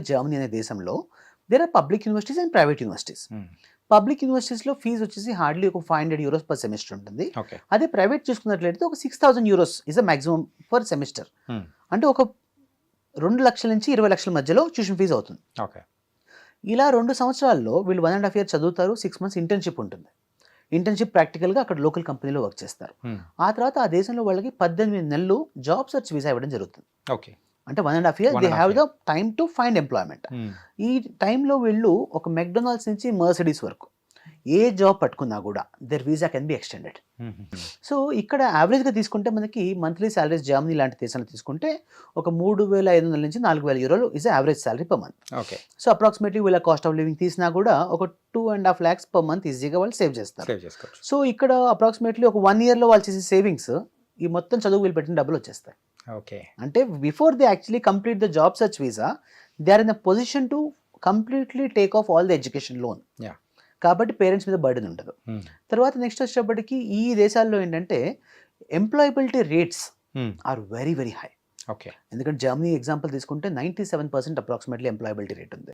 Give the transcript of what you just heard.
Germany అనే దేశంలో there are public universities and private universities. Public యూనివర్సిటీస్లో ఫీజు వచ్చేసి హార్డ్లీ ఒక €500 పర్ సెమిస్టర్ ఉంటుంది. ఓకే. అదే ప్రైవేట్ చూసుకున్నట్లయితే ఒక €6,000 is a maximum per semester. అంటే ఒక 2 లక్షల నుంచి 20 లక్షల మధ్యలో ట్యూషన్ ఫీజు అవుతుంది. ఓకే. ఇలా 2 సంవత్సరాల్లో వీళ్ళు 1.5 ఇయర్ చదువుతారు. 6 మంత్స్ ఇంటర్న్షిప్ ఉంటుంది. ఇంటర్న్షిప్ ప్రాక్టికల్గా అక్కడ లోకల్ కంపెనీలో వర్క్ చేస్తారు. ఆ తర్వాత ఆ దేశంలో వాళ్ళకి 18 నెలలు జాబ్ సర్చ్ వీసా ఇవ్వడం జరుగుతుంది. ఓకే. అంటే 1.5 year they have the time to find employment. ఈ టైంలో వీళ్ళు ఒక మెక్డొనాల్డ్స్ నుంచి మర్సిడీస్ వరకు ఏ జాబ్ పట్టుకున్నా కూడా their visa can be extended. So ఇక్కడ యావరేజ్గా తీసుకుంటే మనకి మంత్లీ శాలరీస్ జర్మనీ లాంటి దేశాలు తీసుకుంటే ఒక €3,500 నుంచి €4,000 is average salary per month. Okay. So approximately వీళ్ళ కాస్ట్ ఆఫ్ లివింగ్ తీసినా కూడా ఒక 2.5 lakhs పర్ మంత్ ఈజీగా వాళ్ళు సేవ్ చేస్తారు. సో ఇక్కడ అప్రాక్సిమేట్లీ ఒక 1 yearలో వాళ్ళు చేసే సేవింగ్స్ ఈ మొత్తం చదువు వీళ్ళు పెట్టిన డబ్బులు వచ్చేస్తాయి. ఓకే. అంటే before they actually complete the job search visa they are in a position to completely take off all the education loan. కాబట్టి పేరెంట్స్ మీద బర్డెన్ ఉండదు. తర్వాత నెక్స్ట్ వచ్చేటప్పటికి ఈ దేశాల్లో ఏంటంటే employability rates are very very high. Okay. ఎందుకంటే Germany example తీసుకుంటే 97% అప్రాక్సిమేట్లీ ఎంప్లాయబిలిటీ రేట్ ఉంది.